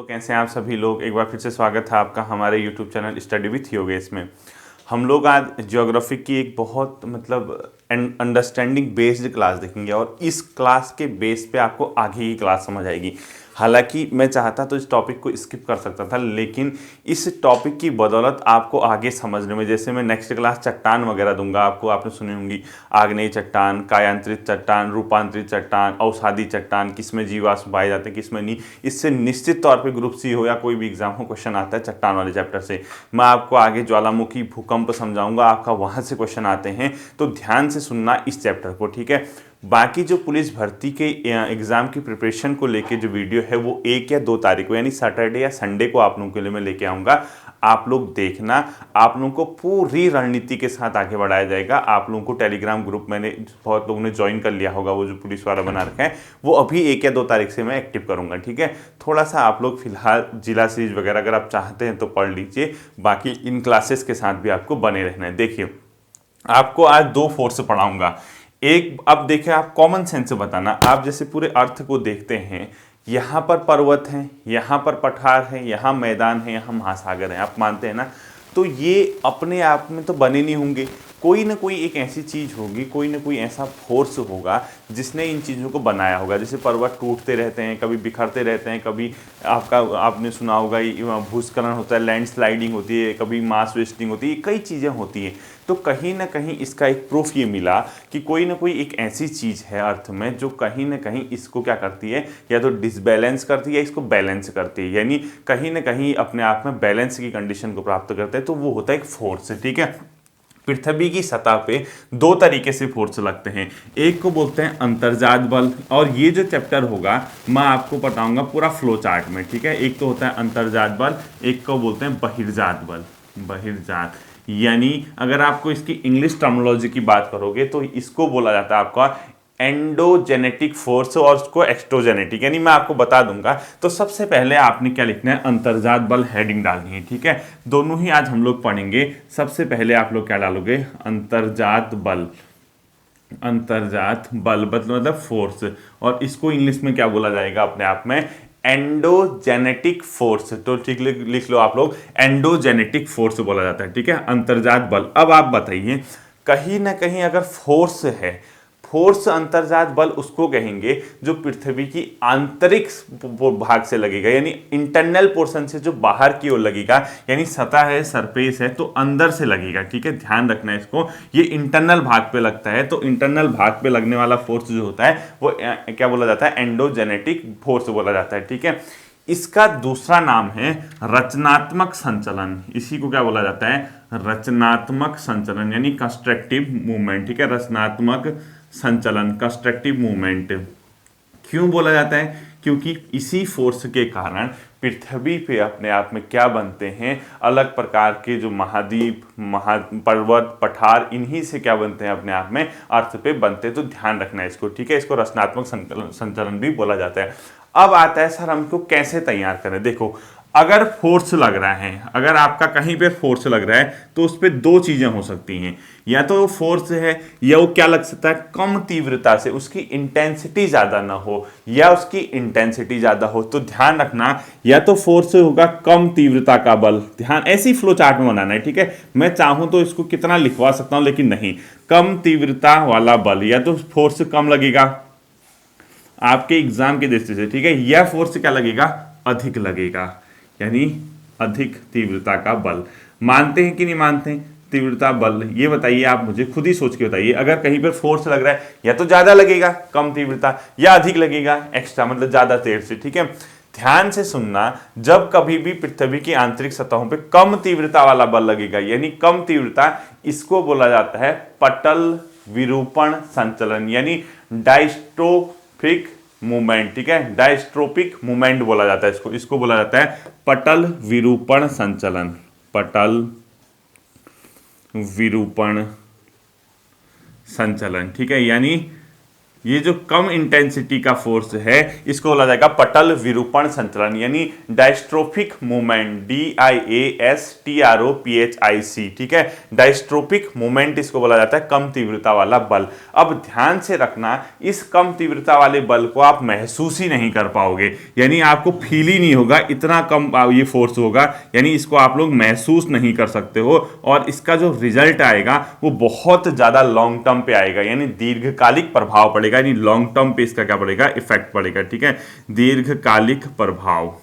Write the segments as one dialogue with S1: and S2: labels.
S1: तो कैसे हैं आप सभी लोग। एक बार फिर से स्वागत है आपका हमारे YouTube channel study with Yogesh में। हम लोग आज ज्योग्राफी की एक बहुत अंडरस्टैंडिंग बेस्ड क्लास देखेंगे और इस क्लास के बेस पे आपको आगे की क्लास समझ आएगी। हालांकि मैं चाहता तो इस टॉपिक को स्किप कर सकता था, लेकिन इस टॉपिक की बदौलत आपको आगे समझने में, जैसे मैं नेक्स्ट क्लास चट्टान वगैरह दूंगा आपको, आपने सुनी होंगी आग्नेय चट्टान, कायांतरित चट्टान, रूपांतरित चट्टान, अवसादी चट्टान, किसमें जीवाश्म पाए जाते हैं किसमें नहीं। इससे निश्चित तौर पे ग्रुप सी हो या कोई भी एग्जाम हो क्वेश्चन आता है चट्टान वाले चैप्टर से। मैं आपको आगे ज्वालामुखी, भूकंप समझाऊंगा, आपका वहां से क्वेश्चन आते हैं, तो ध्यान से सुनना इस चैप्टर को, ठीक है। बाकी जो पुलिस भर्ती के एग्जाम की प्रिपरेशन को लेके जो वीडियो है वो 1 या 2 तारीख को यानी सैटरडे या संडे को आप लोगों के लिए मैं लेके आऊँगा। आप लोग देखना, आप लोगों को पूरी रणनीति के साथ आगे बढ़ाया जाएगा। आप लोगों को टेलीग्राम ग्रुप मैंने बहुत लोगों ने ज्वाइन कर लिया होगा, वो जो पुलिस वाला बना रखा है वो अभी 1 या 2 तारीख से मैं एक्टिव करूँगा, ठीक है। थोड़ा सा आप लोग फिलहाल जिला सीरीज वगैरह अगर आप चाहते हैं तो पढ़ लीजिए, बाकी इन क्लासेस के साथ भी आपको बने रहना है। देखिए, आपको आज 2 फोर्स पढ़ाऊंगा। एक, अब देखिए आप कॉमन सेंस से बताना, आप जैसे पूरे अर्थ को देखते हैं, यहाँ पर पर्वत हैं, यहाँ पर पठार है, यहाँ मैदान है, यहाँ महासागर है, आप मानते हैं ना। तो ये अपने आप में तो बने नहीं होंगे, कोई ना कोई एक ऐसी चीज़ होगी, कोई ना कोई ऐसा फोर्स होगा जिसने इन चीज़ों को बनाया होगा। जैसे पर्वत टूटते रहते हैं, कभी बिखरते रहते हैं, कभी आपने सुना होगा भूस्खलन होता है, लैंडस्लाइडिंग होती है, कभी मास वेस्टिंग होती है, कई चीज़ें होती हैं। तो कहीं ना कहीं इसका एक प्रूफ ये मिला कि कोई ना कोई एक ऐसी चीज़ है अर्थ में जो कहीं ना कहीं इसको क्या करती है, या तो डिसबैलेंस करती है या इसको बैलेंस करती है, यानी कहीं ना कहीं अपने आप में बैलेंस की कंडीशन को प्राप्त करते हैं। तो वो होता है एक फोर्स, ठीक है। पृथ्वी की सतह पे 2 तरीके से फोर्स लगते हैं, एक को बोलते हैं अंतर्जात बल, और ये जो चैप्टर होगा मैं आपको बताऊंगा पूरा फ्लो चार्ट में, ठीक है। एक तो होता है अंतर्जात बल, एक को बोलते हैं बहिर्जात बल। बहिर्जात यानी अगर आपको इसकी इंग्लिश टर्मिनोलॉजी की बात करोगे तो इसको बोला जाता है आपका एंडोजेनेटिक फोर्स और उसको एक्सट्रोजेनेटिक, यानी मैं आपको बता दूंगा। तो सबसे पहले आपने क्या लिखना है, अंतर्जात बल हेडिंग डालनी है, ठीक है। दोनों ही आज हम लोग पढ़ेंगे। सबसे पहले आप लोग क्या डालोगे, अंतर्जात बल। अंतर्जात बल मतलब फोर्स, और इसको इंग्लिश में क्या बोला जाएगा अपने आप में, एंडोजेनेटिक फोर्स। तो ठीक लिख लो आप लोग, एंडोजेनेटिक फोर्स बोला जाता है, ठीक है, अंतर्जात बल। अब आप बताइए, कहीं ना कहीं अगर फोर्स है, फोर्स अंतर्जात बल उसको कहेंगे जो पृथ्वी की आंतरिक भाग से लगेगा, यानी इंटरनल पोर्शन से जो बाहर की ओर लगेगा, यानी सतह है, सरफेस है, तो अंदर से लगेगा, ठीक है। ध्यान रखना है इसको, ये इंटरनल भाग पे लगता है। तो इंटरनल भाग पे लगने वाला फोर्स जो होता है वो क्या बोला जाता है, एंडोजेनेटिक फोर्स बोला जाता है, ठीक है। इसका दूसरा नाम है रचनात्मक संचलन। इसी को क्या बोला जाता है, रचनात्मक संचलन, यानी कंस्ट्रक्टिव मूवमेंट, ठीक है। रचनात्मक संचलन, कंस्ट्रक्टिव मूवमेंट क्यों बोला जाता है, क्योंकि इसी फोर्स के कारण पृथ्वी पे अपने आप में क्या बनते हैं, अलग प्रकार के जो महाद्वीप, पर्वत, पठार, इन्हीं से क्या बनते हैं अपने आप में अर्थ पे बनते हैं। तो ध्यान रखना है इसको, ठीक है। इसको रचनात्मक संचलन भी बोला जाता है। अब आता है सर हमको कैसे तैयार करें। देखो, अगर फोर्स लग रहा है, अगर आपका कहीं पे फोर्स लग रहा है तो उस पर 2 चीजें हो सकती हैं, या तो फोर्स है या वो क्या लग सकता है, कम तीव्रता से, उसकी इंटेंसिटी ज्यादा ना हो या उसकी इंटेंसिटी ज्यादा हो। तो ध्यान रखना, या तो फोर्स होगा कम तीव्रता का बल, ध्यान ऐसी फ्लो चार्ट में बनाना है, ठीक है। मैं चाहूं तो इसको कितना लिखवा सकता हूं, लेकिन नहीं, कम तीव्रता वाला बल, या तो फोर्स कम लगेगा आपके एग्जाम के दृष्टि से, ठीक है, या फोर्स क्या लगेगा, अधिक लगेगा, यानी अधिक तीव्रता का बल। मानते हैं कि नहीं मानते हैं तीव्रता बल, ये बताइए आप मुझे, खुद ही सोच के बताइए। अगर कहीं पर फोर्स लग रहा है, या तो ज्यादा लगेगा कम तीव्रता, या अधिक लगेगा एक्स्ट्रा मतलब ज्यादा देर से, ठीक है। ध्यान से सुनना, जब कभी भी पृथ्वी की आंतरिक सतहों पे कम तीव्रता वाला बल लगेगा, यानी कम तीव्रता, इसको बोला जाता है पटल विरूपण संचलन, यानी डायस्ट्रोफिक मूवमेंट, ठीक है। डायस्ट्रोपिक मूवमेंट बोला जाता है इसको, इसको बोला जाता है पटल विरूपण संचलन। पटल विरूपण संचलन, ठीक है, यानी ये जो कम इंटेंसिटी का फोर्स है इसको बोला जाएगा पटल विरूपण संचलन यानी डायस्ट्रोफिक मूवमेंट, DIASTROPHIC, ठीक है। डायस्ट्रोफिक मूवमेंट इसको बोला जाता है कम तीव्रता वाला बल। अब ध्यान से रखना, इस कम तीव्रता वाले बल को आप महसूस ही नहीं कर पाओगे, यानी आपको फील ही नहीं होगा, इतना कम ये फोर्स होगा, यानी इसको आप लोग महसूस नहीं कर सकते हो। और इसका जो रिजल्ट आएगा वो बहुत ज्यादा लॉन्ग टर्म पे आएगा, यानी दीर्घकालिक प्रभाव पड़ेगा, यानी लॉन्ग टर्म पे इसका क्या पड़ेगा, इफेक्ट पड़ेगा, ठीक है, दीर्घकालिक प्रभाव।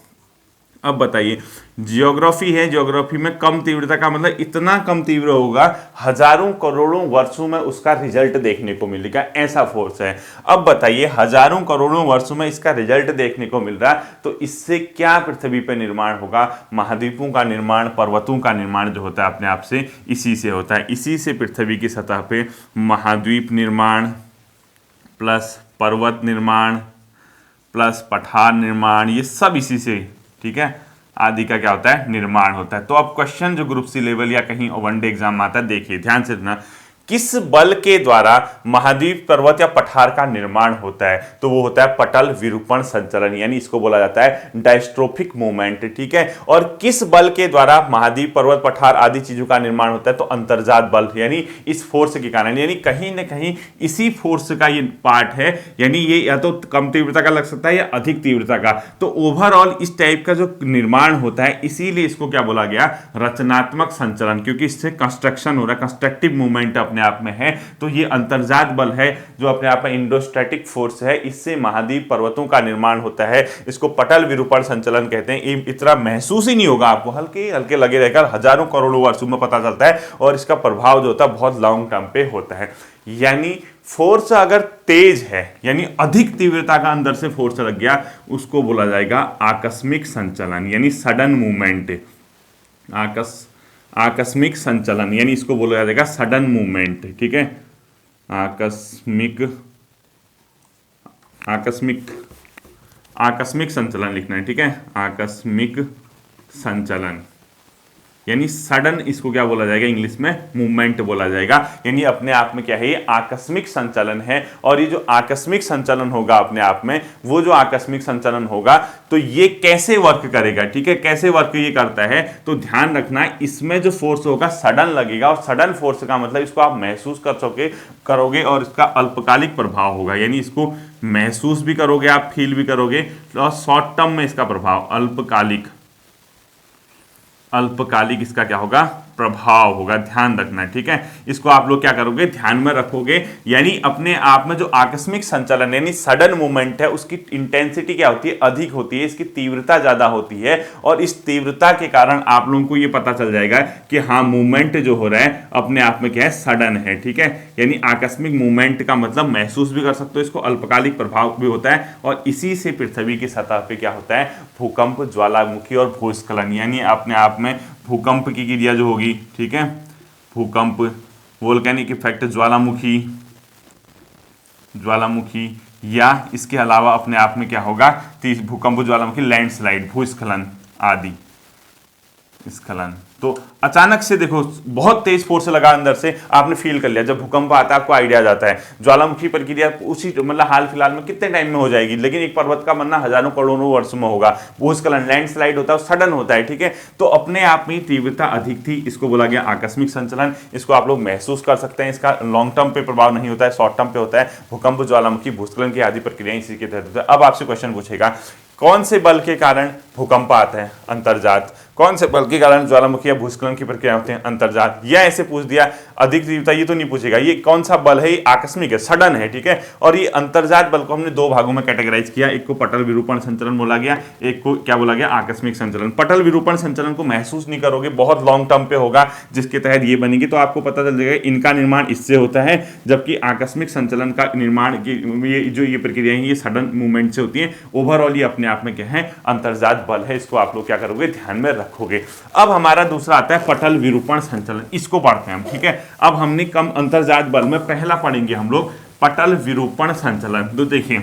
S1: अब बताइए, जियोग्राफी है, जियोग्राफी में कम तीव्रता का मतलब इतना कम तीव्र होगा, हजारों करोड़ों वर्षों में उसका रिजल्ट देखने को मिलेगा, ऐसा फोर्स है। अब बताइए, हजारों करोड़ों वर्षों में इसका रिजल्ट देखने को मिल रहा है, तो इससे क्या पृथ्वी पर निर्माण होगा, महाद्वीपों का निर्माण, पर्वतों का निर्माण जो होता है अपने आप से इसी से होता है। इसी से पृथ्वी की सतह पे महाद्वीप निर्माण प्लस पर्वत निर्माण प्लस पठार निर्माण, ये सब इसी से, ठीक है, आदि का क्या होता है, निर्माण होता है। तो अब क्वेश्चन जो ग्रुप सी लेवल या कहीं वनडे एग्जाम में आता है, देखिए ध्यान से सुनना, किस बल के द्वारा महाद्वीप, पर्वत या पठार का निर्माण होता है, तो वो होता है पटल विरूपण संचलन, यानी इसको बोला जाता है डायस्ट्रोफिक मूवमेंट, ठीक है। और किस बल के द्वारा महाद्वीप, पर्वत, पठार आदि चीजों का निर्माण होता है, तो अंतर्जात बल, यानी इस फोर्स के कारण, यानी कहीं ना कहीं इसी फोर्स का ये पार्ट है, यानी ये या तो कम तीव्रता का लग सकता है या अधिक तीव्रता का। तो ओवरऑल इस टाइप का जो निर्माण होता है, इसीलिए इसको क्या बोला गया, रचनात्मक संचलन, क्योंकि इससे कंस्ट्रक्शन हो रहा है, कंस्ट्रक्टिव मूवमेंट अपने आप में है। तो ये अंतर्जात बल है जो अपने आप में इंडोस्टैटिक फोर्स है, इससे महाद्वीप, पर्वतों का निर्माण होता है। इसको पटल विरूपण संचलन कहते हैं। ये इतना महसूस ही नहीं होगा आपको, हल्के हल्के लगे रहकर हजारों करोड़ों वर्षों में पता चलता है, और इसका प्रभाव जो होता है बहुत लॉन्ग टर्म पे होता है। यानी फोर्स अगर तेज है, यानी अधिक तीव्रता का अंदर से फोर्स लग गया, उसको बोला जाएगा आकस्मिक संचलन, यानी सडन मूवमेंट। आकस्मिक संचलन, यानी इसको बोला जाएगा सडन मूवमेंट, ठीक है। आकस्मिक संचलन लिखना है, ठीक है, आकस्मिक संचलन, यानी सडन, इसको क्या बोला जाएगा इंग्लिश में, मूवमेंट बोला जाएगा। यानी अपने आप में क्या है, ये आकस्मिक संचलन है। और ये जो आकस्मिक संचलन होगा अपने आप में, वो जो आकस्मिक संचलन होगा, तो ये कैसे वर्क करेगा, ठीक है, कैसे वर्क ये करता है, तो ध्यान रखना, इसमें जो फोर्स होगा सडन लगेगा, और सडन फोर्स का मतलब इसको आप महसूस करोगे और इसका अल्पकालिक प्रभाव होगा, यानी इसको महसूस भी करोगे आप, फील भी करोगे, और शॉर्ट टर्म में इसका प्रभाव अल्पकालिक इसका क्या होगा, प्रभाव होगा। ध्यान रखना है, ठीक है, इसको आप लोग क्या करोगे, ध्यान में रखोगे। यानी अपने आप में जो आकस्मिक संचलन यानी सडन मूवमेंट है, उसकी इंटेंसिटी क्या होती है, अधिक होती है, इसकी तीव्रता ज्यादा होती है, और इस तीव्रता के कारण आप लोगों को ये पता चल जाएगा कि हाँ, मूवमेंट जो हो रहा है अपने आप में क्या है, सडन है, ठीक है। यानी आकस्मिक मूवमेंट का मतलब महसूस भी कर सकते हो, इसको अल्पकालिक प्रभाव भी होता है, और इसी से पृथ्वी की सतह पे क्या होता है, भूकंप, ज्वालामुखी और भूस्खलन, यानी अपने आप में भूकंप की क्रिया जो होगी, ठीक है, भूकंप, वोल्केनिक इफेक्ट, ज्वालामुखी, या इसके अलावा अपने आप में क्या होगा, भूकंप, ज्वालामुखी, लैंडस्लाइड, भूस्खलन आदि, स्खलन। तो अचानक से देखो बहुत तेज फोर्स लगा अंदर से, आपने फील कर लिया, जब भूकंप आता है आपको आइडिया जाता है। ज्वालामुखी प्रक्रिया उसी मतलब हाल फिलहाल में कितने टाइम में हो जाएगी, लेकिन एक पर्वत का बनना हजारों करोड़ों वर्षों में होगा। भूस्खलन, लैंडस्लाइड होता है, सडन होता है, ठीक है। तो अपने आप में तीव्रता अधिक थी, इसको बोला गया आकस्मिक संचलन। इसको आप लोग महसूस कर सकते हैं, इसका लॉन्ग टर्म पे प्रभाव नहीं होता है, शॉर्ट टर्म पे होता है। भूकंप, ज्वालामुखी, भूस्खलन की आदि प्रक्रियाएं इसी के तहत होता है। अब आपसे क्वेश्चन पूछेगा, कौन से बल के कारण भूकंप आता है, अंतर्जात, कौन से बल के कारण ज्वालामुखी या भूस्खलन की प्रक्रिया होती है, अंतर्जात। या ऐसे पूछ दिया अधिक तीव्रता, ये तो नहीं पूछेगा, ये कौन सा बल है, ये आकस्मिक है, सडन है, ठीक है। और ये अंतर्जात बल को हमने दो भागों में कैटेगराइज किया, एक को पटल विरूपण संचलन बोला गया, एक को क्या बोला गया, आकस्मिक संचलन। पटल विरूपण संचलन को महसूस नहीं करोगे, बहुत लॉन्ग टर्म पे होगा, जिसके तहत ये बनेगी, तो आपको पता चल जाएगा इनका निर्माण इससे होता है, जबकि आकस्मिक संचलन का निर्माण ये प्रक्रिया है, ये सडन मूवमेंट से होती है। ओवरऑल ये अपने आप में क्या है, अंतर्जात बल है, इसको आप लोग क्या करोगे, ध्यान में रखोगे। अब हमारा दूसरा आता है पटल विरूपण संचलन, इसको पढ़ते हैं हम, ठीक है। अब हमने कम अंतर्जात बल में पहला पढ़ेंगे हम लोग पटल विरूपण संचलन। तो देखिए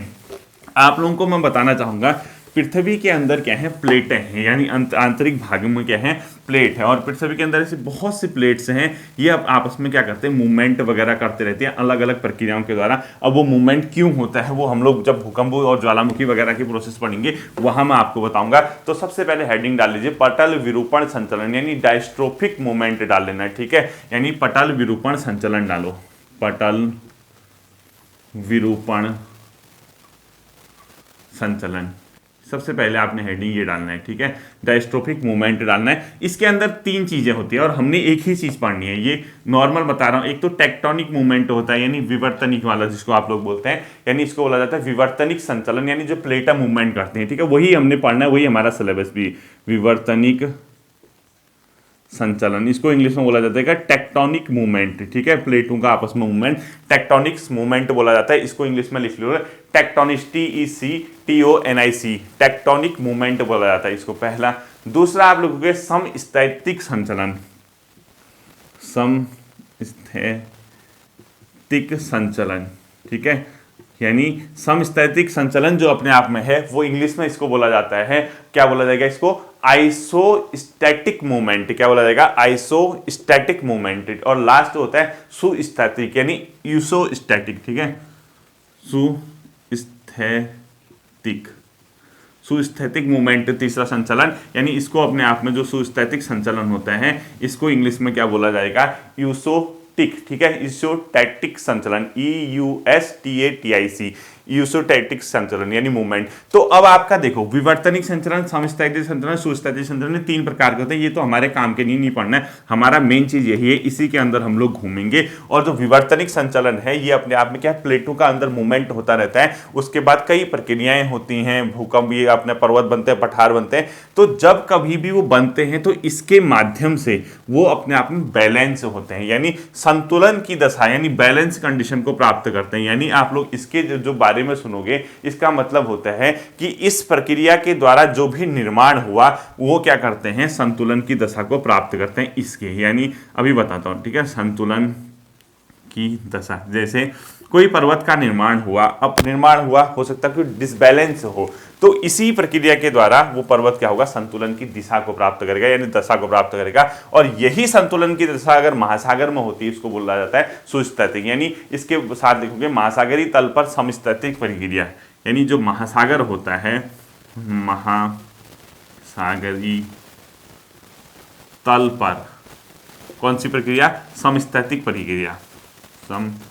S1: आप लोगों को मैं बताना चाहूंगा पृथ्वी के अंदर क्या है, प्लेटें हैं, यानी आंतरिक भाग में क्या है, प्लेट है, और पृथ्वी के अंदर ऐसी बहुत सी प्लेट्स हैं, ये अब आपस में क्या करते हैं, मूवमेंट वगैरह करते रहते हैं अलग अलग प्रक्रियाओं के द्वारा। अब वो मूवमेंट क्यों होता है वो हम लोग जब भूकंप और ज्वालामुखी वगैरह की प्रोसेस पढ़ेंगे वहां मैं आपको बताऊंगा। तो सबसे पहले हेडिंग डाल लीजिए पटल विरूपण संचलन, यानी डायस्ट्रोफिक मूवमेंट डाल लेना है, ठीक है, यानी पटल विरूपण संचलन डालो, पटल विरूपण संचलन, सबसे पहले आपने हेडिंग ये डालना है, ठीक है, डायस्ट्रोफिक मूवमेंट डालना है। इसके अंदर तीन चीजें होती है और हमने एक ही चीज पढ़नी है, ये नॉर्मल बता रहा हूं। एक तो टेक्टोनिक मूवमेंट होता है, यानी विवर्तनिक वाला जिसको आप लोग बोलते हैं, यानी इसको बोला जाता है विवर्तनिक संचलन, यानी जो प्लेटा मूवमेंट करते हैं, ठीक है, वही हमने पढ़ना है, वही हमारा सिलेबस भी, विवर्तनिक संचलन, इसको इंग्लिश में बोला जाता है टेक्टोनिक मूवमेंट, ठीक है, प्लेटों का आपस में मूवमेंट टेक्टोनिक्स मूवमेंट बोला जाता है। इसको इंग्लिश में लिख लो टेक्टोनिक्स, TECTONIC, टेक्टोनिक मूवमेंट बोला जाता है इसको, पहला। दूसरा आप लोगों के समस्थैतिक संचलन, समस्थैतिक संचलन, ठीक है, यानी समस्थैतिक संचलन जो अपने आप में है वो इंग्लिश में इसको बोला जाता है, क्या बोला जाएगा इसको, आइसोस्टैटिक मूवमेंट, क्या बोला जाएगा, आइसोस्टैटिक मूवमेंट। और लास्ट होता है सुस्थैतिक, यानी यूसोस्टैटिक, ठीक है, सुस्थैतिक, सुस्थैतिक मूवमेंट तीसरा संचलन, यानी इसको अपने आप में जो सुस्थैतिक संचलन होता है इसको इंग्लिश में क्या बोला जाएगा, यूसोटिक, ठीक है, यूसोटैटिक संचलन, EUSTATIC, यूसोटैटिक संचलन यानी मूवमेंट। तो अब आपका देखो विवर्तनिक संचलन, समस्थैतिक संचलन, सुस्थैतिक संचलन, तीन प्रकार के होते हैं। ये तो हमारे काम के लिए नहीं पढ़ना है, हमारा मेन चीज यही है, इसी के अंदर हम लोग घूमेंगे। और जो विवर्तनिक संचलन है ये अपने आप में क्या है, प्लेटों का अंदर मूवमेंट होता रहता है, उसके बाद कई प्रक्रियाएं होती हैं, भूकंप, ये अपने पर्वत बनते हैं, पठार बनते हैं। तो जब कभी भी वो बनते हैं तो इसके माध्यम से वो अपने आप में बैलेंस होते हैं, यानी संतुलन की दशा, यानी बैलेंस कंडीशन को प्राप्त करते हैं। यानी आप लोग इसके जो बारे में सुनोगे इसका मतलब होता है कि इस प्रक्रिया के द्वारा जो भी निर्माण हुआ वो क्या करते हैं, संतुलन की दशा को प्राप्त करते हैं इसके, यानी अभी बताता हूं, ठीक है, संतुलन की दशा, जैसे कोई पर्वत का निर्माण हुआ, अब निर्माण हुआ, हो सकता है कि डिसबैलेंस हो, तो इसी प्रक्रिया के द्वारा वो पर्वत क्या होगा, संतुलन की दिशा को प्राप्त करेगा, यानी दशा को प्राप्त करेगा। और यही संतुलन की दशा अगर महासागर में होती है इसको बोला जाता है सुस्थैतिक, यानी इसके साथ लिखोगे महासागरीय तल पर समस्थैतिक प्रक्रिया, यानी जो महासागर होता है, महासागरीय तल पर कौन सी प्रक्रिया, समस्थैतिक प्रक्रिया, समस्थैतिक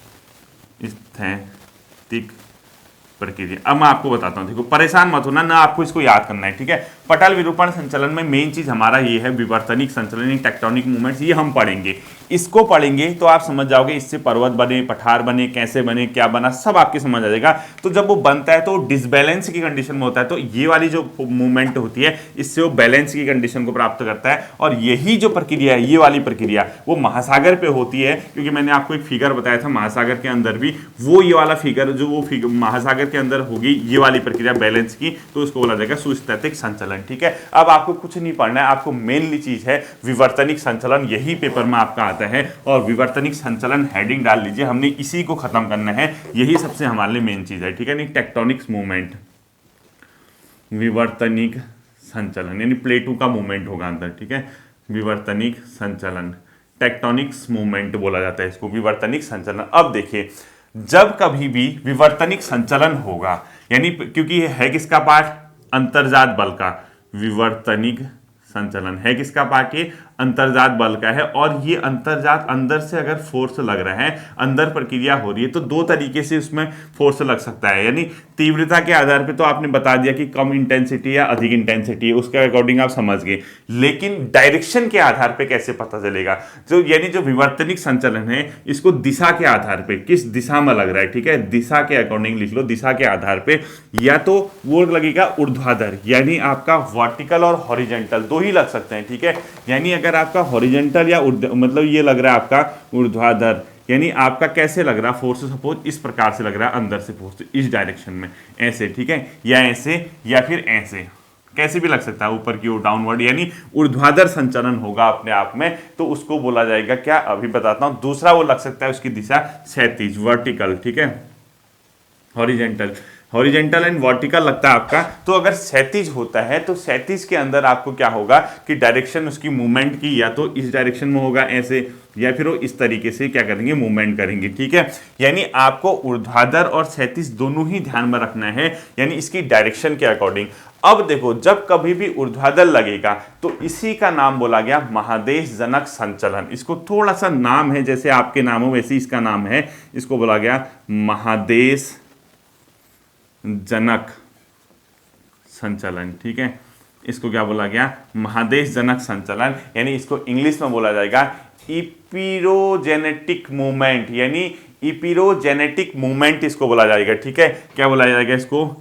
S1: प्रक्रिया। अब मैं आपको बताता हूं, देखो परेशान मत होना ना, आपको इसको याद करना है, ठीक है। पटल विरूपण संचलन में मेन चीज हमारा ये है विवर्तनिक संचलन, टेक्टोनिक मूवमेंट्स, ये हम पढ़ेंगे। इसको पढ़ेंगे तो आप समझ जाओगे इससे पर्वत बने, पठार बने, कैसे बने, क्या बना, सब आपके समझ आ जाएगा। तो जब वो बनता है तो डिसबैलेंस की कंडीशन में होता है, तो ये वाली जो मूवमेंट होती है इससे वो बैलेंस की कंडीशन को प्राप्त करता है। और यही जो प्रक्रिया है, ये वाली प्रक्रिया वो महासागर पे होती है, क्योंकि मैंने आपको एक फिगर बताया था महासागर के अंदर भी, वो ये वाला फिगर जो वो फिगर महासागर के अंदर होगी, ये वाली प्रक्रिया बैलेंस की, तो उसको बोला जाएगा सुस्थैतिक संचलन, ठीक है। अब आपको कुछ नहीं पढ़ना है, आपको मेनली चीज है विवर्तनिक संचलन, यही पेपर में आपका आता है। और विवर्तनिक संचलन हेडिंग डाल लीजिए, हमने इसी को खत्म करना है, यही सबसे हमारे लिए मेन चीज है, ठीक है। नहीं, टेक्टोनिक्स मूवमेंट, विवर्तनिक संचलन यानी प्लेटों का मूवमेंट होगा अंदर, ठीक है, विवर्तनिक संचलन, टेक्टोनिक्स मूवमेंट बोला जाता है इसको, विवर्तनिक संचलन। अब देखिए जब कभी भी विवर्तनिक संचलन होगा, यानी क्योंकि है किसका पार्ट, अंतर्जात बल का, विवर्तनिक संचलन है किसका पार्ट, ये अंतर्जात बल का है। और ये अंतर्जात अंदर से अगर फोर्स लग रहा है, अंदर प्रक्रिया हो रही है, तो दो तरीके से उसमें फोर्स लग सकता है, यानी तीव्रता के आधार पे तो आपने बता दिया कि कम इंटेंसिटी या अधिक इंटेंसिटी है, उसके अकॉर्डिंग आप समझ गए। लेकिन डायरेक्शन के आधार पे कैसे पता चलेगा, जो यानी जो विवर्तनिक संचलन है इसको दिशा के आधार पे, किस दिशा में लग रहा है, ठीक है, दिशा के अकॉर्डिंग लिख लो, दिशा के आधार पे, या तो वो लगेगा ऊर्ध्वाधर, यानी आपका वर्टिकल और हॉरिजेंटल दो ही लग सकते हैं, ठीक है। यानी अगर आपका हॉरिजेंटल या मतलब ये लग रहा है आपका ऊर्ध्वाधर, यानी आपका कैसे लग रहा है फोर्स, सपोज इस प्रकार से लग रहा है अंदर से फोर्स, इस डायरेक्शन में ऐसे, ठीक है, या ऐसे या फिर ऐसे, कैसे भी लग सकता है, ऊपर की ओर डाउनवर्ड, यानी ऊर्ध्वाधर संचलन होगा अपने आप में, तो उसको बोला जाएगा क्या, अभी बताता हूं। दूसरा वो लग सकता है उसकी दिशा क्षैतिज, वर्टिकल, ठीक है, हॉरिजेंटल। हॉरिजेंटल एंड वर्टिकल लगता है आपका, तो अगर क्षैतिज होता है तो क्षैतिज के अंदर आपको क्या होगा कि डायरेक्शन उसकी मूवमेंट की या तो इस डायरेक्शन में होगा ऐसे, या फिर वो इस तरीके से क्या करेंगे, मूवमेंट करेंगे। ठीक है, यानी आपको ऊर्ध्वाधर और क्षैतिज दोनों ही ध्यान में रखना है, यानी इसकी डायरेक्शन के अकॉर्डिंग। अब देखो, जब कभी भी ऊर्ध्वाधर लगेगा तो इसी का नाम बोला गया महादेश जनक संचलन। इसको थोड़ा सा नाम है, जैसे आपके नाम हो वैसे इसका नाम है, इसको बोला गया महादेश जनक संचलन। ठीक है, इसको क्या बोला गया, महादेश जनक संचलन, यानी इसको इंग्लिश में बोला जाएगा इपिरोजेनेटिक मूवमेंट, यानी इपिरोजेनेटिक मूवमेंट इसको बोला जाएगा। ठीक है, क्या बोला जाएगा इसको,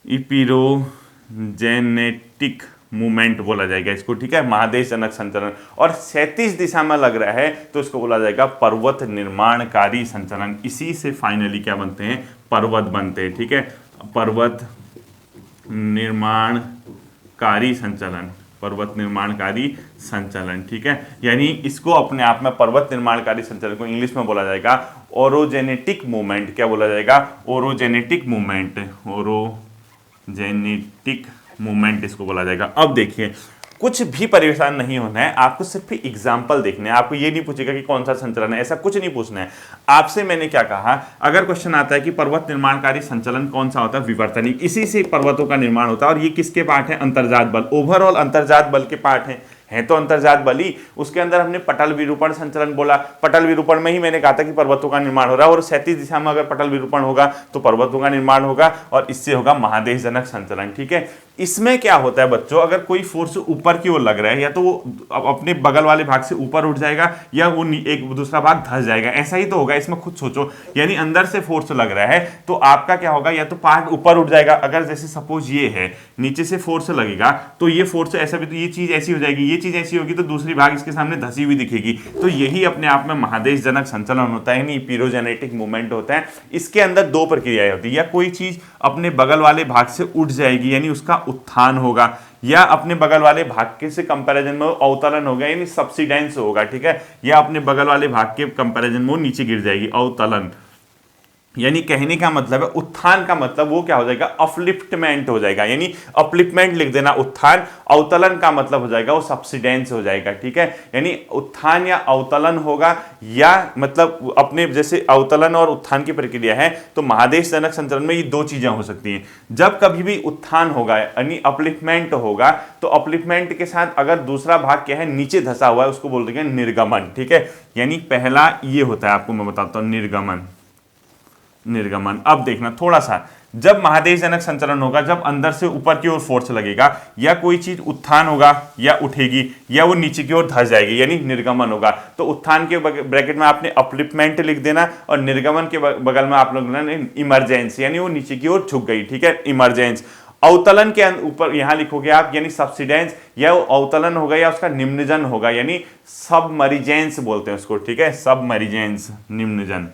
S1: इपिरोजेनेटिक मूवमेंट बोला जाएगा इसको। ठीक है, महादेश जनक संचलन। और क्षैतिज दिशा में लग रहा है तो इसको बोला जाएगा पर्वत निर्माणकारी संचलन। इसी से फाइनली क्या बनते हैं, पर्वत बनते हैं। ठीक है, पर्वत निर्माणकारी संचलन, पर्वत निर्माणकारी संचलन। ठीक है, यानी इसको अपने आप में पर्वत निर्माणकारी संचलन को इंग्लिश में बोला जाएगा ओरोजेनेटिक मूवमेंट। क्या बोला जाएगा, ओरोजेनेटिक मूवमेंट, ओरोजेनेटिक मूवमेंट इसको बोला जाएगा। अब देखिए, कुछ भी परेशान नहीं होना है, आपको सिर्फ एग्जाम्पल देखने हैं। आपको ये नहीं पूछेगा कि कौन सा संचलन है, ऐसा कुछ नहीं पूछना है आपसे। मैंने क्या कहा, अगर क्वेश्चन आता है कि पर्वत निर्माणकारी संचलन कौन सा होता है, विवर्तनिक, इसी से पर्वतों का निर्माण होता है। और ये किसके पार्ट है, अंतर्जात बल, ओवरऑल अंतर्जात बल के पार्ट है तो अंतर्जात बली। उसके अंदर हमने पटल विरूपण संचलन बोला, पटल विरूपण में ही मैंने कहा था कि पर्वतों का निर्माण हो रहा है, और क्षैतिज दिशा में अगर पटल विरूपण होगा तो पर्वतों का निर्माण होगा, और इससे होगा महादेश जनक संचलन। ठीक है, इसमें क्या होता है बच्चों, अगर कोई फोर्स ऊपर की ओर लग रहा है, या तो वो अपने बगल वाले भाग से ऊपर उठ जाएगा, या वो एक दूसरा भाग धंस जाएगा, ऐसा ही तो होगा। इसमें खुद सोचो, यानी अंदर से फोर्स लग रहा है तो आपका क्या होगा, या तो पार्ट ऊपर उठ जाएगा, अगर जैसे सपोज ये है, नीचे से फोर्स लगेगा तो ये फोर्स ऐसा भी, तो ये चीज ऐसी हो जाएगी, ये चीज ऐसी होगी, तो दूसरी भाग इसके सामने धसी हुई दिखेगी। तो यही अपने आप में महादेश जनक संचलन होता है, यानी पिरोजेनेटिक मूवमेंट होता है। इसके अंदर दो प्रक्रियाएं होती है, या कोई चीज अपने बगल वाले भाग से उठ जाएगी, यानी उसका उत्थान होगा, या अपने बगल वाले भाग के से कंपैरिजन में अवतरण होगा, यानी सब्सिडेंस होगा। ठीक है, या अपने बगल वाले भाग के कंपैरिजन में वो नीचे गिर जाएगी, अवतलन। यानी कहने का मतलब है, उत्थान का मतलब वो क्या हो जाएगा, अपलिफ्टमेंट हो जाएगा, यानी अपलिफ्टमेंट लिख देना उत्थान। अवतलन का मतलब हो जाएगा वो सब्सिडेंस हो जाएगा। ठीक है, यानी उत्थान या अवतलन होगा, या मतलब अपने जैसे अवतलन और उत्थान की प्रक्रिया है, तो महादेश जनक संचलन में ये दो चीजें हो सकती हैं। जब कभी भी उत्थान होगा यानी अपलिफ्टमेंट होगा, तो अपलिफ्टमेंट के साथ अगर दूसरा भाग क्या है, नीचे धसा हुआ है, उसको बोल देंगे निर्गमन। ठीक है, यानी पहला ये होता है, आपको मैं बताता हूं, निर्गमन, निर्गमन। अब देखना थोड़ा सा, जब महादेश जनक संचलन होगा, जब अंदर से ऊपर की ओर फोर्स लगेगा, या कोई चीज उत्थान होगा या उठेगी, या वो नीचे की ओर धस जाएगी, यानी निर्गमन होगा। तो उत्थान के ब्रैकेट में आपने अपलिफ्टमेंट लिख देना, और निर्गमन के बगल में आप लोग इमरजेंस, यानी वो नीचे की ओर झुक गई। ठीक है, इमरजेंस। अवतलन के ऊपर यहां लिखोगे आप, यानी सब्सिडेंस, या वो अवतलन होगा या उसका निम्नजन होगा, यानी सबमरीजेंस बोलते हैं उसको। ठीक है, सबमरीजेंस, निम्नजन,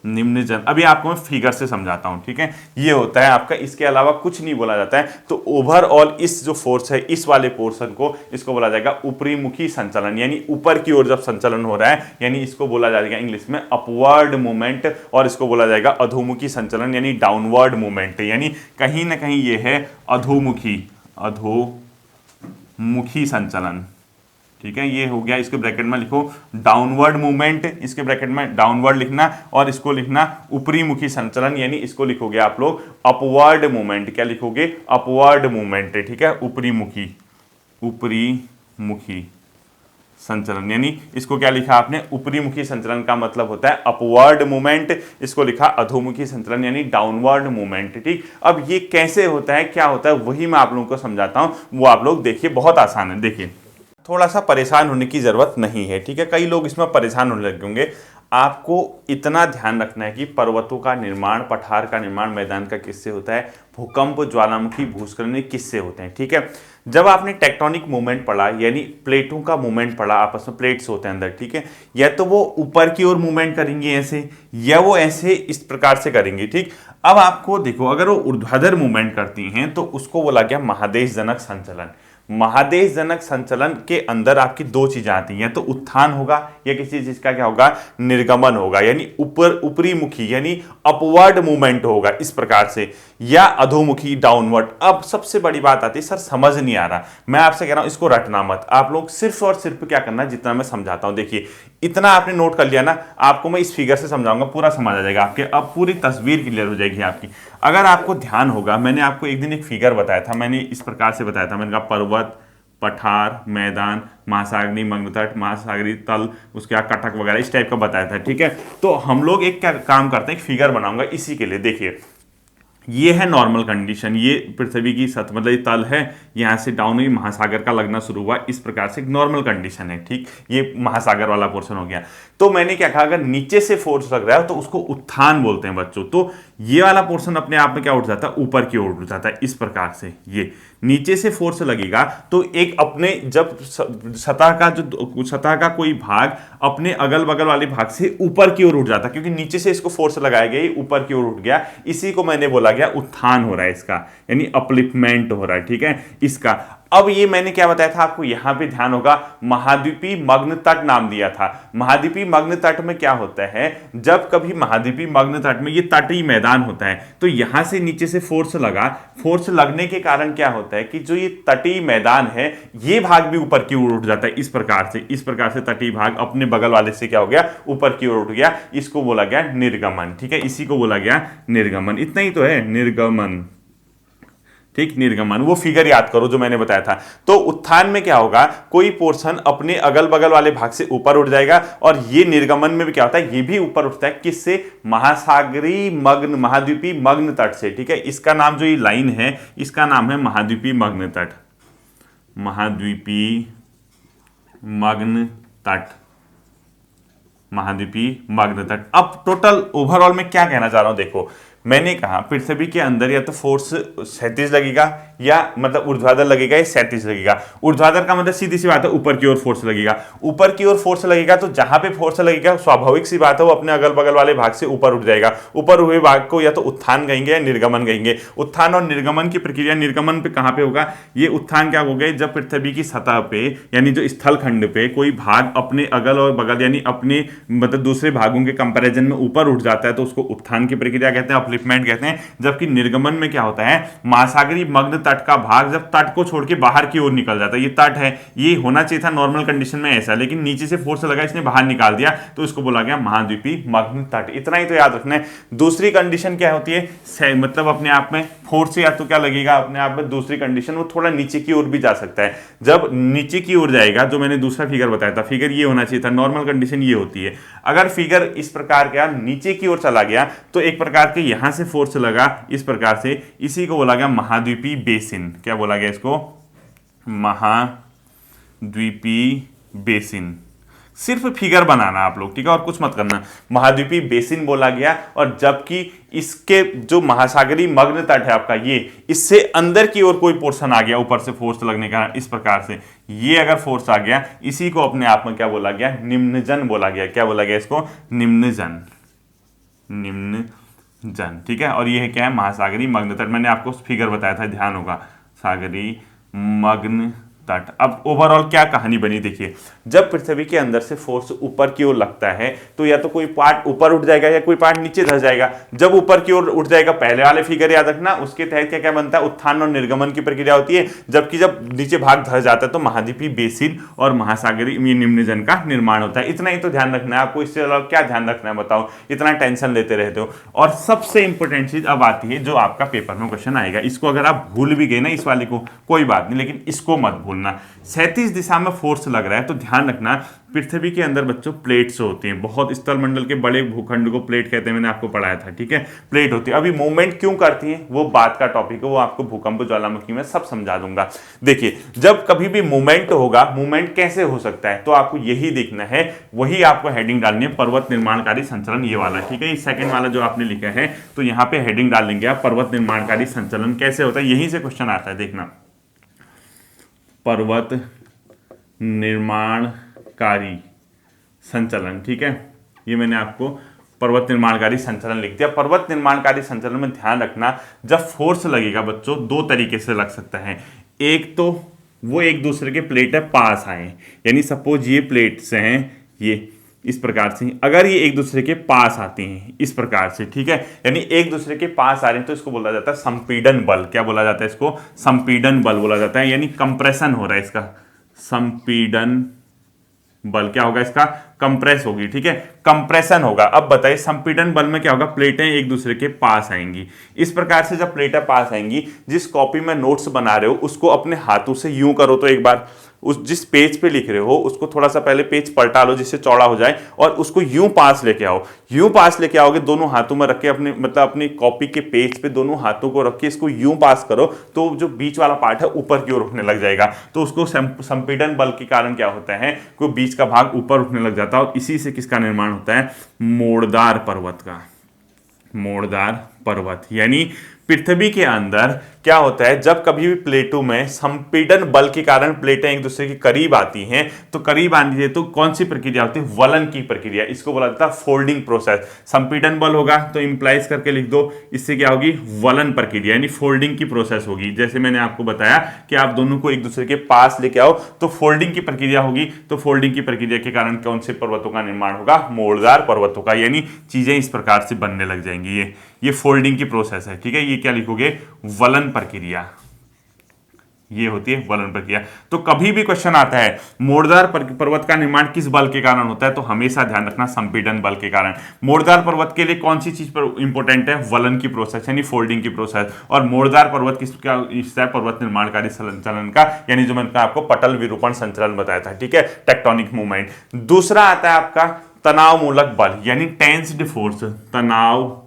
S1: निम्नजन। अभी आपको मैं फिगर से समझाता हूं। ठीक है, ये होता है आपका, इसके अलावा कुछ नहीं बोला जाता है। तो ओवरऑल इस जो फोर्स है, इस वाले पोर्शन को, इसको बोला जाएगा ऊपरी मुखी संचलन, यानी ऊपर की ओर जब संचलन हो रहा है, यानी इसको बोला जाएगा इंग्लिश में अपवर्ड मूवमेंट, और इसको बोला जाएगा अधोमुखी संचलन, यानी डाउनवर्ड मूवमेंट। यानी कहीं ना कहीं ये है अधोमुखी, अधोमुखी संचलन। ठीक है, ये हो गया। इसके ब्रैकेट में लिखो डाउनवर्ड मूवमेंट, इसके ब्रैकेट में डाउनवर्ड लिखना, और इसको लिखना ऊपरी मुखी संचलन, यानी इसको लिखोगे आप लोग अपवर्ड मूवमेंट। क्या लिखोगे, अपवर्ड मूवमेंट। ठीक है, ऊपरी मुखी, ऊपरी मुखी संचलन, यानी इसको क्या लिखा आपने, ऊपरी मुखी संचलन का मतलब होता है अपवर्ड मूवमेंट, इसको लिखा अधोमुखी संचलन, यानी डाउनवर्ड मूवमेंट। ठीक, अब ये कैसे होता है, क्या होता है, वही मैं आप लोगों को समझाता हूं, वो आप लोग देखिए, बहुत आसान है। देखिए, थोड़ा सा परेशान होने की जरूरत नहीं है। ठीक है, कई लोग इसमें परेशान होने लगे होंगे। आपको इतना ध्यान रखना है कि पर्वतों का निर्माण, पठार का निर्माण मैदान का किससे होता है, भूकंप, ज्वालामुखी, भूस्खलन किससे होते हैं। ठीक है, जब आपने टेक्टोनिक मूवमेंट पढ़ा, यानी प्लेटों का मूवमेंट पढ़ा, आपस में प्लेट्स होते हैं अंदर। ठीक है, या तो वो ऊपर की ओर मूवमेंट करेंगे ऐसे, या वो ऐसे इस प्रकार से करेंगे। ठीक, अब आपको देखो, अगर वो ऊर्ध्वाधर मूवमेंट करती हैं तो उसको बोला गया महादेश जनक संचलन। महादेशजनक संचलन के अंदर आपकी दो चीजें आती हैं, तो उत्थान होगा या किसी चीज का क्या होगा, निर्गमन होगा, यानी ऊपरी मुखी यानी अपवर्ड मूवमेंट होगा इस प्रकार से, या अधोमुखी डाउनवर्ड। अब सबसे बड़ी बात आती है, सर समझ नहीं आ रहा, मैं आपसे कह रहा हूं इसको रटना मत, आप लोग सिर्फ और सिर्फ क्या करना, जितना मैं समझाता हूं, देखिए इतना आपने नोट कर लिया ना, आपको मैं इस फिगर से समझाऊंगा, पूरा समझ आ जाएगा आपके, अब पूरी तस्वीर क्लियर हो जाएगी आपकी। अगर आपको ध्यान होगा, मैंने आपको एक दिन एक फिगर बताया था, मैंने इस प्रकार से बताया था, मैंने कहा पर्वत, पठार, मैदान, महासागरी मग्नतट, महासागरी तल, उसके बाद कटक वगैरह इस टाइप का बताया था, ठीक है। तो हम लोग एक क्या काम करते हैं, एक फिगर बनाऊंगा इसी के लिए। देखिए ये है नॉर्मल कंडीशन, ये पृथ्वी की सतह मतलब ये तल है, यहाँ से डाउन हुई, महासागर का लगना शुरू हुआ, इस प्रकार से एक नॉर्मल कंडीशन है, ठीक। ये महासागर वाला पोर्शन हो गया। तो मैंने क्या कहा, अगर नीचे से फोर्स लग रहा है तो उसको उत्थान बोलते हैं बच्चों। तो ये वाला पोर्शन अपने आप में क्या उठ जाता है, ऊपर की ओर उठ जाता है इस प्रकार से। ये नीचे से फोर्स लगेगा तो एक अपने जब सतह का कोई भाग अपने अगल बगल वाले भाग से ऊपर की ओर उठ जाता है, क्योंकि नीचे से इसको फोर्स लगाया गया, ये ऊपर की ओर उठ गया, इसी को मैंने बोला गया उत्थान हो रहा है इसका, यानी अपलिफ्टमेंट हो रहा है, ठीक है इसका। अब ये मैंने क्या बताया था आपको, यहां पे ध्यान होगा, महाद्वीपीय मग्न तट नाम दिया था। महाद्वीपीय मग्न तट में क्या होता है, जब कभी महाद्वीपीय मग्न तट में ये तटीय मैदान होता है, तो यहां से नीचे से फोर्स लगा, फोर्स लगने के कारण क्या होता है कि जो ये तटीय मैदान है, ये भाग भी ऊपर की ओर उठ जाता है इस प्रकार से। इस प्रकार से तटीय भाग अपने बगल वाले से क्या हो गया, ऊपर की ओर उठ गया, इसको बोला गया निर्गमन, ठीक है, इसी को बोला गया निर्गमन। इतना ही तो है निर्गमन, ठीक, निर्गमन। वो फिगर याद करो जो मैंने बताया था। तो उत्थान में क्या होगा, कोई पोर्शन अपने अगल बगल वाले भाग से ऊपर उठ जाएगा, और ये निर्गमन में भी क्या होता है, ये भी ऊपर उठता है, किससे, महासागरी मग्न, महाद्वीपीय मग्न तट से, ठीक है। इसका नाम जो ये लाइन है, इसका नाम है महाद्वीपीय मग्न तट, महाद्वीपीय मग्न तट, महाद्वीपीय मग्न तट। अब टोटल ओवरऑल में क्या कहना चाह रहा हूं, देखो मैंने कहा पृथ्वी के अंदर या तो फोर्स क्षैतिज लगेगा, या मतलब ऊर्ध्वाधर लगेगा या क्षैतिज लगेगा। ऊर्ध्वाधर का मतलब सीधी सी बात है ऊपर की ओर फोर्स लगेगा, ऊपर की ओर फोर्स लगेगा तो जहां पे फोर्स लगेगा स्वाभाविक सी बात है वो अपने अगल बगल वाले भाग से ऊपर उठ जाएगा। ऊपर हुए भाग को या तो उत्थान कहेंगे या निर्गमन कहेंगे। उत्थान और निर्गमन की प्रक्रिया, निर्गमन पे कहां पे होगा, ये उत्थान क्या हो गए, जब पृथ्वी की सतह पे यानी जो स्थल खंड पे कोई भाग अपने अगल और बगल यानी अपने मतलब दूसरे भागों के कंपैरिजन में ऊपर उठ जाता है तो उसको उत्थान की प्रक्रिया कहते हैं, अपलिफ्टमेंट कहते हैं। जबकि निर्गमन में क्या होता है, महासागरी मग्न तट का भाग जब तट को छोड़ के बाहर की ओर निकल जाता है, ये तट है, ये होना चाहिए था नॉर्मल कंडीशन में ऐसा, लेकिन नीचे से फोर्स लगा इसने बाहर निकाल दिया, तो इसको बोला गया महाद्वीपीय मग्न तट। इतना ही तो याद रखना है। दूसरी कंडीशन क्या होती है, मतलब अपने आप में फोर्स या तो क्या लगेगा अपने आप में, दूसरी कंडीशन वो थोड़ा नीचे की ओर भी जा सकता है। जब नीचे की ओर जाएगा, जो मैंने दूसरा फिगर बताया था, फिगर ये होना चाहिए था, नॉर्मल कंडीशन ये होती है। अगर फिगर इस प्रकार का नीचे की ओर चला गया तो एक प्रकार के यहां से फोर्स लगा इस प्रकार से, इसी को बोला गया महाद्वीपीय बेसिन। क्या बोला गया इसको, महाद्वीपीय बेसिन। सिर्फ फिगर बनाना आप लोग, ठीक है, और कुछ मत करना। महाद्वीपीय बेसिन बोला गया, और जबकि इसके जो महासागरी मग्न तट है आपका, ये इससे अंदर की ओर कोई पोर्शन आ गया ऊपर से फोर्स लगने का इस प्रकार से, ये अगर फोर्स आ गया, इसी को अपने आप में क्या बोला गया, निम्नजन बोला गया। क्या बोला गया इसको, निम्नजन, निम्नजन, ठीक है। और ये है क्या है, महासागरी मग्न तट। मैंने आपको फिगर बताया था, ध्यान होगा, सागरी मग्न तट। अब ओवरऑल क्या कहानी बनी, देखिए जब पृथ्वी के अंदर से फोर्स ऊपर की ओर लगता है तो या तो कोई पार्ट ऊपर उठ जाएगा या कोई पार्ट नीचे धस जाएगा। जब ऊपर की ओर उठ जाएगा, पहले वाले फिगर याद रखना, उसके तहत क्या क्या बनता है, उत्थान और निर्गमन की प्रक्रिया होती है। जबकि जब नीचे भाग धस जाता है तो महाद्वीपीय बेसिन और महासागरी निम्नजन का निर्माण होता है। इतना ही तो ध्यान रखना है आपको, इससे अलावा क्या ध्यान रखना है बताओ, इतना टेंशन लेते रहते हो। और सबसे इंपॉर्टेंट चीज अब आती है जो आपका पेपर में क्वेश्चन आएगा, इसको अगर आप भूल भी गए ना इस वाले को कोई बात नहीं, लेकिन इसको मत भूलना। क्षैतिज दिशा में फोर्स लग रहा है तो ध्यान रखना, पृथ्वी के अंदर बच्चों प्लेट्स होती हैं, बहुत स्थलमंडल के बड़े भूखंड को प्लेट कहते हैं, मैंने आपको पढ़ाया था, ठीक है, प्लेट होती है। अभी मूवमेंट क्यों करती हैं वो बात का टॉपिक है, वो आपको भूकंप ज्वालामुखी में सब समझा दूंगा। देखिए जब कभी भी मूवमेंट होगा, मूवमेंट कैसे हो सकता है, तो आपको यही देखना है, वही आपको हेडिंग डालनी है, पर्वत निर्माणकारी संचलन, ये वाला, ठीक है। ये सेकंड वाला जो आपने लिखा है तो यहाँ पे हेडिंग डाल लेंगे आप, पर्वत निर्माणकारी संचलन कैसे होता है, यहीं से क्वेश्चन आता है, देखना, पर्वत निर्माणकारी संचलन, ठीक है। ये मैंने आपको पर्वत निर्माणकारी संचलन लिख दिया। पर्वत निर्माणकारी संचलन में ध्यान रखना, जब फोर्स लगेगा बच्चों दो तरीके से लग सकता है, एक तो वो एक दूसरे के प्लेट है पास आए, यानी सपोज ये प्लेट्स हैं, ये इस प्रकार से अगर ये एक दूसरे के पास आती हैं इस प्रकार से, ठीक है, यानी एक दूसरे के पास आ रहे हैं तो इसको बोला जाता है संपीड़न बल। क्या बोला जाता है इसको? संपीड़न बल बोला जाता है, यानी कंप्रेशन हो रहा है इसका, संपीड़न बल क्या होगा इसका? कंप्रेस होगी, ठीक है, कंप्रेशन होगा। अब बताइए संपीड़न बल में क्या होगा? प्लेटें एक दूसरे के पास आएंगी। इस प्रकार से जब प्लेटें पास आएंगी, जिस कॉपी में नोट्स बना रहे हो उसको अपने हाथों से यूं करो तो एक बार उस जिस पेज पे लिख रहे हो उसको थोड़ा सा पहले पेज पलटा लो जिससे चौड़ा हो जाए, और उसको यूं पास लेके आओ। यूं पास लेके आओगे, दोनों हाथों में रख के अपने मतलब अपनी कॉपी के पेज पे दोनों हाथों को रख के इसको यूं पास करो तो जो बीच वाला पार्ट है ऊपर की ओर उठने लग जाएगा। तो उसको संपीड़न बल के कारण क्या होता है, कोई बीच का भाग ऊपर उठने लग जाता है, और इसी से किसका निर्माण होता है? मोड़दार पर्वत का। मोड़दार पर्वत यानी पृथ्वी के अंदर क्या होता है, जब कभी भी प्लेटों में संपीड़न बल के कारण प्लेटें एक दूसरे के करीब आती हैं, तो करीब आनी है तो कौन सी प्रक्रिया होती है? वलन की प्रक्रिया। इसको बोला जाता है फोल्डिंग प्रोसेस। संपीड़न बल होगा तो इंप्लाइज करके लिख दो, इससे क्या होगी? वलन प्रक्रिया यानी फोल्डिंग की प्रोसेस होगी। जैसे मैंने आपको बताया कि आप दोनों को एक दूसरे के पास लेके आओ तो फोल्डिंग की प्रक्रिया होगी, तो फोल्डिंग की प्रक्रिया के कारण कौन से पर्वतों का निर्माण होगा? मोड़दार पर्वतों का, यानी चीजें इस प्रकार से बनने लग जाएंगी। ये फोल्डिंग की प्रोसेस है, ठीक है। ये क्या लिखोगे? वलन प्रक्रिया, ये होती है वलन प्रक्रिया। तो कभी भी क्वेश्चन आता है मोड़दार पर्वत का निर्माण किस बल के कारण होता है, तो हमेशा ध्यान रखना संपीड़न बल के कारण। मोड़दार पर्वत के लिए कौन सी चीज पर इंपॉर्टेंट है? वलन की प्रोसेस यानी फोल्डिंग की प्रोसेस। और मोड़दार पर्वत किसका हिस्सा है? पर्वत निर्माणकारी संचलन का, यानी जो मैंने आपको पटल विरूपण संचलन बताया था, ठीक है, टेक्टोनिक मूवमेंट। दूसरा आता है आपका तनाव मूलक बल यानी टेंस्ड फोर्स, तनाव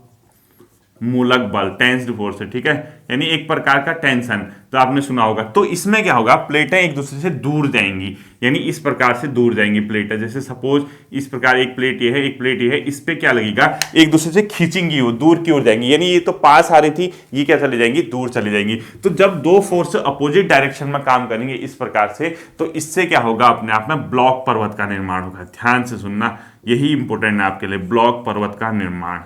S1: मूलक बल, टेंस्ड फोर्स है, ठीक है, यानी एक प्रकार का टेंशन, तो आपने सुना होगा। तो इसमें क्या होगा? प्लेटें एक दूसरे से दूर जाएंगी, यानी इस प्रकार से दूर जाएंगी प्लेटें। जैसे सपोज इस प्रकार एक प्लेट ये है, एक प्लेट ये है, इस पे क्या लगेगा? एक दूसरे से खींचेंगी, वो दूर की ओर जाएंगी, यानी ये तो पास आ रही थी, ये क्या चली जाएंगी? दूर चली जाएंगी। तो जब दो फोर्स अपोजिट डायरेक्शन में काम करेंगे इस प्रकार से, तो इससे क्या होगा? अपने आप में ब्लॉक पर्वत का निर्माण होगा। ध्यान से सुनना, यही इंपॉर्टेंट है आपके लिए, ब्लॉक पर्वत का निर्माण,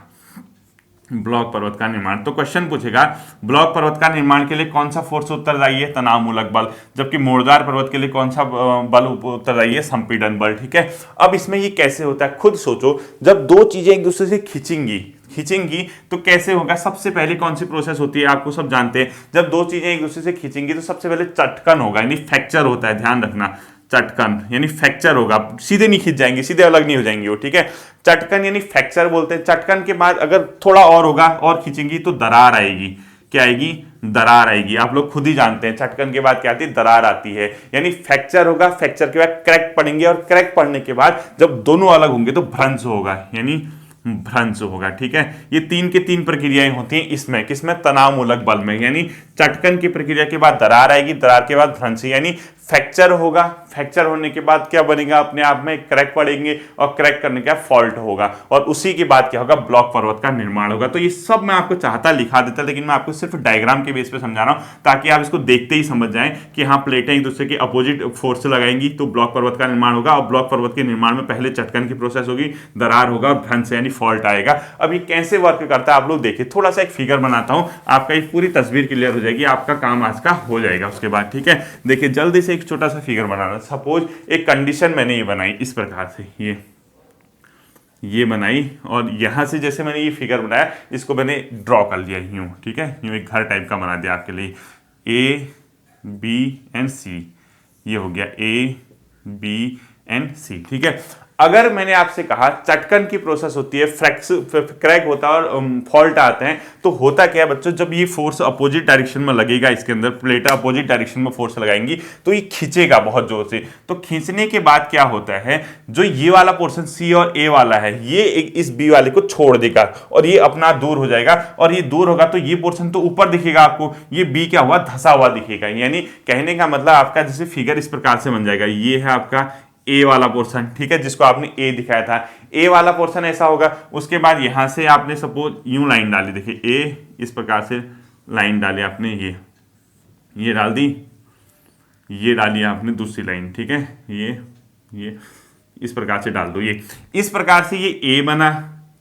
S1: ब्लॉक पर्वत का निर्माण। तो क्वेश्चन पूछेगा ब्लॉक पर्वत का निर्माण के लिए कौन सा फोर्स उत्तरदायी है? तनाव मूलक बल। जबकि मोड़दार पर्वत के लिए कौन सा बल उत्तरदायी है? संपीड़न बल, ठीक है। अब इसमें ये कैसे होता है खुद सोचो। जब दो चीजें एक दूसरे से खींचेंगी तो कैसे होगा? सबसे पहले कौन सी प्रोसेस होती है आपको सब जानते हैं। जब दो चीजें एक दूसरे से खींचेंगी तो सबसे पहले चटकन होगा, यानी फ्रैक्चर होता है, ध्यान रखना, चटकन यानी फ्रैक्चर होगा, सीधे नहीं खींच जाएंगे, सीधे अलग नहीं हो जाएंगे वो, ठीक है। चटकन यानी फ्रैक्चर बोलते हैं। चटकन के बाद अगर थोड़ा और होगा और खींचेंगी तो दरार आएगी। क्या आएगी? दरार आएगी। आप लोग खुद ही जानते हैं चटकन के बाद क्या आती है? दरार आती है। यानी फ्रैक्चर होगा, फ्रैक्चर के बाद क्रैक पड़ेंगे, और क्रैक पड़ने के बाद जब दोनों अलग होंगे तो भ्रंश होगा, यानी भ्रंश होगा, ठीक है। ये तीन के तीन प्रक्रियाएं होती हैं इसमें, किसमें? तनाव मूलक बल में। यानी चटकन की प्रक्रिया के बाद दरार आएगी, दरार के बाद भ्रंश, यानी फ्रैक्चर होगा, फ्रैक्चर होने के बाद क्या बनेगा? अपने आप में क्रैक पड़ेंगे, और क्रैक करने का फॉल्ट होगा, और उसी के बाद क्या होगा? ब्लॉक पर्वत का निर्माण होगा। तो ये सब मैं आपको चाहता लिखा देता, लेकिन मैं आपको सिर्फ डायग्राम के बेस पे समझा रहा हूं ताकि आप इसको देखते ही समझ जाएं कि हाँ, प्लेटें एक दूसरे के अपोजिट फोर्स से लगाएंगी तो ब्लॉक पर्वत का निर्माण होगा, और ब्लॉक पर्वत के निर्माण में पहले चटकन की प्रोसेस होगी, दरार होगा, और भ्रंश यानी फॉल्ट आएगा। अब ये कैसे वर्क करता है आप लोग देखिए। थोड़ा सा एक फिगर बनाता हूं, आपका ये पूरी तस्वीर क्लियर हो जाएगी, आपका काम आज का हो जाएगा उसके बाद, ठीक है। देखिए जल्दी से एक छोटा सा फिगर बनाना। सपोज एक कंडीशन मैंने ये बनाई इस प्रकार से, ये बनाई, और यहां से जैसे मैंने ये फिगर बनाया इसको मैंने ड्रॉ कर लिया यूं, ठीक है, यूं एक घर टाइप का बना दिया आपके लिए। ए बी एंड सी, ये हो गया ए बी एंड सी, ठीक है। अगर मैंने आपसे कहा चटकन की प्रोसेस होती है, क्रैक होता है और फॉल्ट आते हैं, तो होता क्या है बच्चों? जब ये फोर्स अपोजिट डायरेक्शन में लगेगा, इसके अंदर प्लेट अपोजिट डायरेक्शन में फोर्स लगाएंगी तो ये खींचेगा बहुत जोर से। तो खींचने के बाद क्या होता है? जो ये वाला पोर्शन सी और ए वाला है, ये इस बी वाले को छोड़ देगा और ये अपना दूर हो जाएगा, और ये दूर होगा तो ये पोर्शन तो ऊपर दिखेगा आपको, ये बी क्या हुआ? धसा हुआ दिखेगा। यानी कहने का मतलब आपका जैसे फिगर इस प्रकार से बन जाएगा, ये है आपका ए वाला पोर्शन, ठीक है, जिसको आपने ए दिखाया था, ए वाला पोर्शन ऐसा होगा। उसके बाद यहां से आपने सपोज यूं लाइन डाली, देखिए ए इस प्रकार से लाइन डाली आपने, ये डाल दी, ये डाली आपने दूसरी लाइन, ठीक है, ये इस प्रकार से डाल दो। ये इस प्रकार से ये ए बना,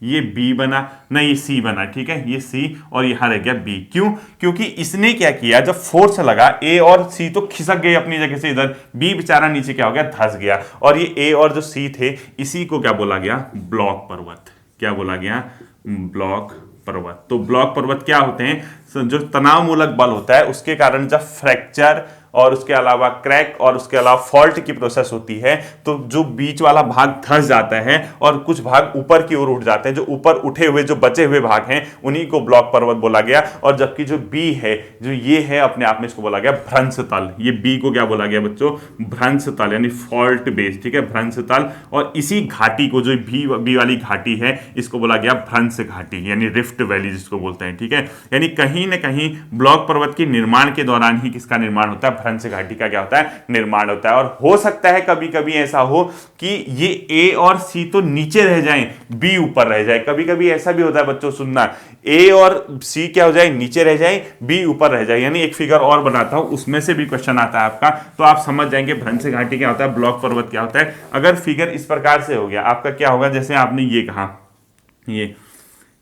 S1: ये बी बना ना, ये सी बना, ठीक है, ये सी और यहां रह गया बी। क्यों? क्योंकि इसने क्या किया, जब फोर्स लगा ए और सी तो खिसक गए अपनी जगह से, इधर बी बेचारा नीचे क्या हो गया, धंस गया। और ये ए और जो सी थे, इसी को क्या बोला गया, ब्लॉक पर्वत। क्या बोला गया, ब्लॉक पर्वत। तो ब्लॉक पर्वत क्या होते हैं, जो तनाव मूलक बल होता है उसके कारण जब फ्रैक्चर और उसके अलावा क्रैक और उसके अलावा फॉल्ट की प्रोसेस होती है, तो जो बीच वाला भाग धंस जाता है और कुछ भाग ऊपर की ओर उठ जाते हैं, जो ऊपर उठे हुए जो बचे हुए भाग हैं उन्हीं को ब्लॉक पर्वत बोला गया। और जबकि जो बी है, जो ये है, अपने आप में इसको बोला गया भ्रंश तल। ये बी को क्या बोला गया बच्चों, भ्रंश तल, यानी फॉल्ट बेस, ठीक है, भ्रंश तल। और इसी घाटी को, जो बी वाली घाटी है, इसको बोला गया भ्रंश घाटी, यानी रिफ्ट वैली जिसको बोलते हैं, ठीक है। यानी कहीं ना कहीं ब्लॉक पर्वत के निर्माण के दौरान ही किसका निर्माण होता है, भ्रंश घाटी का क्या होता है, निर्माण होता है। और हो सकता है कभी कभी ऐसा हो कि ये ए और सी तो नीचे रह जाएं, बी ऊपर रह जाए। कभी कभी ऐसा भी होता है बच्चों, सुनना, ए और सी क्या हो जाए, नीचे रह जाए, बी ऊपर रह जाए। यानी एक फिगर और बनाता हूं, उसमें से भी क्वेश्चन आता है आपका, तो आप समझ जाएंगे भ्रंश घाटी क्या होता है, ब्लॉक पर्वत क्या होता है। अगर फिगर इस प्रकार से हो गया, आपका क्या होगा, जैसे आपने ये कहा,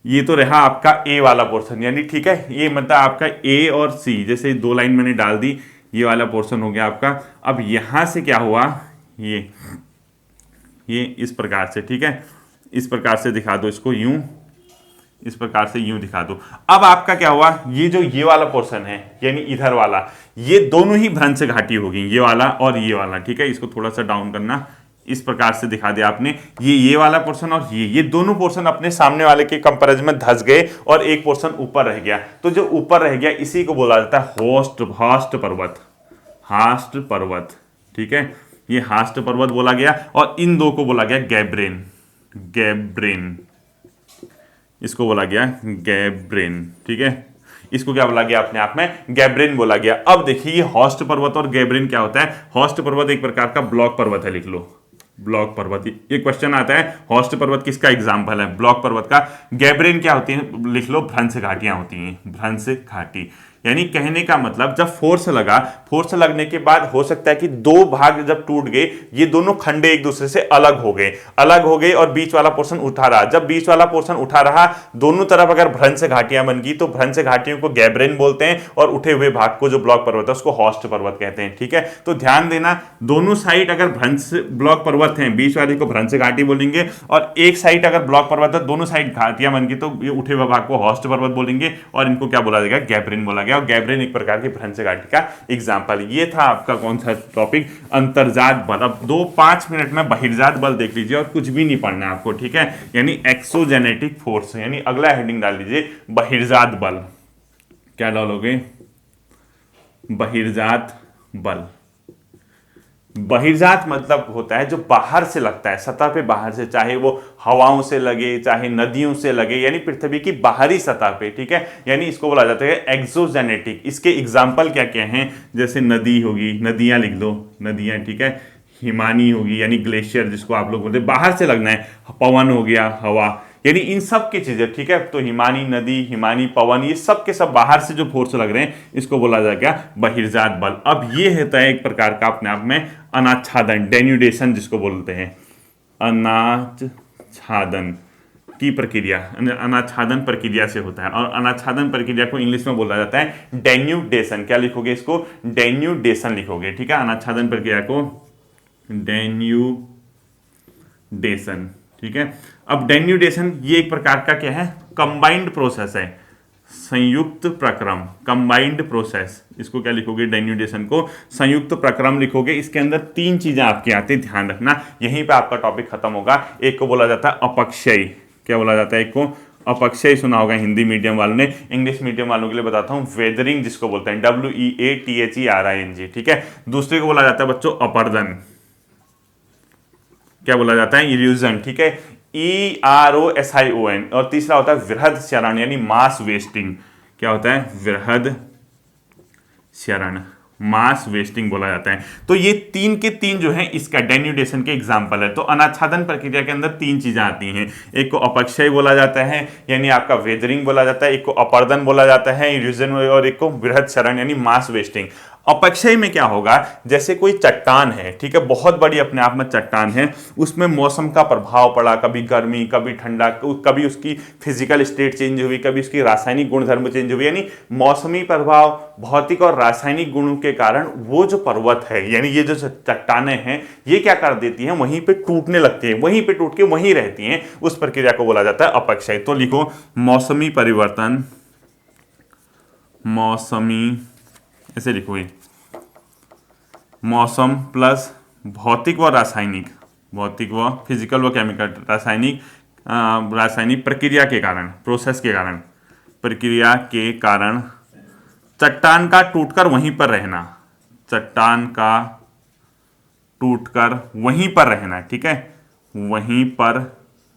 S1: ये तो रहा आपका ए वाला पोर्शन, यानी ठीक है, ये मतलब आपका ए और सी, जैसे दो लाइन मैंने डाल दी, ये वाला पोर्शन हो गया आपका। अब यहां से क्या हुआ, ये इस प्रकार से, ठीक है, इस प्रकार से दिखा दो इसको, यूं, इस प्रकार से यूं दिखा दो। अब आपका क्या हुआ, ये जो ये वाला पोर्शन है, यानी इधर वाला, ये दोनों ही भ्रंश घाटी होगी, ये वाला और ये वाला, ठीक है। इसको थोड़ा सा डाउन करना, इस प्रकार से दिखा दिया आपने, ये वाला पोर्शन और ये दोनों पोर्शन अपने सामने वाले के कंपैरिजन में धंस गए और एक पोर्शन ऊपर रह गया। तो जो ऊपर रह गया इसी को बोला जाता है हास्ट पर्वत, हास्ट पर्वत, ठीक है, ये हास्ट पर्वत बोला गया। और इन दो को बोला गया गैब्रेन, गैब्रेन, इसको बोला गया गैब्रेन, ठीक है, इसको क्या बोला गया, अपने आप में गैब्रेन बोला गया। अब देखिए ये हॉस्ट पर्वत और गैब्रेन क्या होता है, हॉस्ट पर्वत एक प्रकार का ब्लॉक पर्वत है, लिख लो ब्लॉक पर्वत। ये क्वेश्चन आता है, हॉस्ट पर्वत किसका एग्जाम्पल है, ब्लॉक पर्वत का। गैब्रेन क्या होती है, लिख लो भ्रंश घाटियां होती हैं, भ्रंश घाटी। यानी कहने का मतलब जब फोर्स लगा, फोर्स लगने के बाद हो सकता है कि दो भाग जब टूट गए, ये दोनों खंडे एक दूसरे से अलग हो गए, अलग हो गए और बीच वाला पोर्शन उठा रहा। जब बीच वाला पोर्शन उठा रहा, दोनों तरफ अगर भ्रंश घाटियां बन गई तो भ्रंश घाटियों को गैब्रेन बोलते हैं और उठे हुए भाग को जो ब्लॉक पर्वत है उसको हॉस्ट पर्वत कहते हैं, ठीक है। तो ध्यान देना, दोनों साइड अगर भ्रंश ब्लॉक पर्वत हैं, बीच वाले को भ्रंश घाटी बोलेंगे, और एक साइड अगर ब्लॉक पर्वत है, दोनों साइड घाटियां बन गई तो ये उठे हुए भाग को हॉस्ट पर्वत बोलेंगे और इनको क्या बोला जाएगा, गैब्रेन बोला गया। और गैब्रेन एक प्रकार की भ्रंश घाटी का एग्जाम्पल। ये था आपका कौन सा टॉपिक, अंतर्जात बल। अब 2-5 मिनट में बहिर्जात बल देख लीजिए और कुछ भी नहीं पढ़ना है आपको, ठीक है, यानी एक्सोजेनेटिक फोर्स, यानी अगला हेडिंग डाल लीजिए बहिर्जात बल। क्या डालोगे, बहिर्जात बल। बहिर्जात मतलब होता है जो बाहर से लगता है, सतह पे बाहर से, चाहे वो हवाओं से लगे, चाहे नदियों से लगे, यानी पृथ्वी की बाहरी सतह पे, ठीक है। यानी इसको बोला जाता है एक्सोजेनेटिक। इसके एग्जाम्पल क्या क्या हैं, जैसे नदी होगी, नदियां लिख दो, नदियां, ठीक है, हिमानी होगी यानी ग्लेशियर जिसको आप लोग बोलते हैं, बाहर से लगना है, पवन हो गया, हवा, यानी इन सब की चीजें, ठीक है। तो हिमानी नदी, हिमानी पवन, ये सब के सब बाहर से जो फोर्स लग रहे हैं इसको बोला जाएगा बहिर्जात बल। अब ये होता है एक प्रकार का अपने आप में अनाच्छादन, डेन्यूडेशन जिसको बोलते हैं, अनाच्छादन की प्रक्रिया, अनाच्छादन प्रक्रिया से होता है। और अनाच्छादन प्रक्रिया को इंग्लिश में बोला जाता है डेन्यूडेशन। क्या लिखोगे इसको, डेन्यूडेशन लिखोगे, ठीक है, अनाच्छादन प्रक्रिया को डेन्यूडेशन, ठीक है। अब डेन्यूडेशन ये एक प्रकार का क्या है, कंबाइंड प्रोसेस है, संयुक्त प्रक्रम, कंबाइंड प्रोसेस। इसको क्या लिखोगे, डेन्यूडेशन को संयुक्त प्रक्रम लिखोगे। इसके अंदर 3 चीजें आपके आती हैं, ध्यान रखना, यहीं पे आपका टॉपिक खत्म होगा। एक को बोला जाता है अपक्षय, क्या बोला जाता है, एक को अपक्षय सुना होगा हिंदी मीडियम वालों ने, इंग्लिश मीडियम वालों के लिए बताता हूं, वेदरिंग जिसको बोलते हैं, WEATHERING, ठीक है। दूसरे को बोला जाता है बच्चों अपर्दन, क्या बोला जाता है, इल्यूजन, ठीक है, EROSION। और तीसरा होता है वृहद क्षरण यानी मास वेस्टिंग। क्या होता है, वृहद क्षरण, मास वेस्टिंग बोला जाता है। तो ये 3 के 3 जो है इसका डेन्यूडेशन के एग्जाम्पल है। तो अनाच्छादन प्रक्रिया के अंदर 3 चीजें आती हैं, एक को अपक्षय बोला जाता है यानी आपका वेदरिंग बोला जाता है, एक को अपर्दन बोला जाता है इल्यूजन, और एक को वृहद क्षरण यानी मास वेस्टिंग। अपक्षय में क्या होगा, जैसे कोई चट्टान है, ठीक है, बहुत बड़ी अपने आप में चट्टान है, उसमें मौसम का प्रभाव पड़ा, कभी गर्मी कभी ठंडा, कभी उसकी फिजिकल स्टेट चेंज हुई, कभी उसकी रासायनिक गुणधर्म चेंज हुई, यानी मौसमी प्रभाव, भौतिक और रासायनिक गुणों के कारण वो जो पर्वत है, यानी ये जो चट्टाने हैं, ये क्या कर देती हैं, वहीं पे टूटने लगती है, वहीं पे टूट के वहीं रहती हैं, उस प्रक्रिया को बोला जाता है अपक्षय। तो लिखो मौसमी परिवर्तन, मौसमी, ऐसे लिखो, ये मौसम प्लस भौतिक व रासायनिक, भौतिक व फिजिकल व केमिकल, रासायनिक प्रक्रिया के कारण, प्रोसेस के कारण, प्रक्रिया के कारण चट्टान का टूटकर वहीं पर रहना, चट्टान का टूटकर वहीं पर रहना, ठीक है, वहीं पर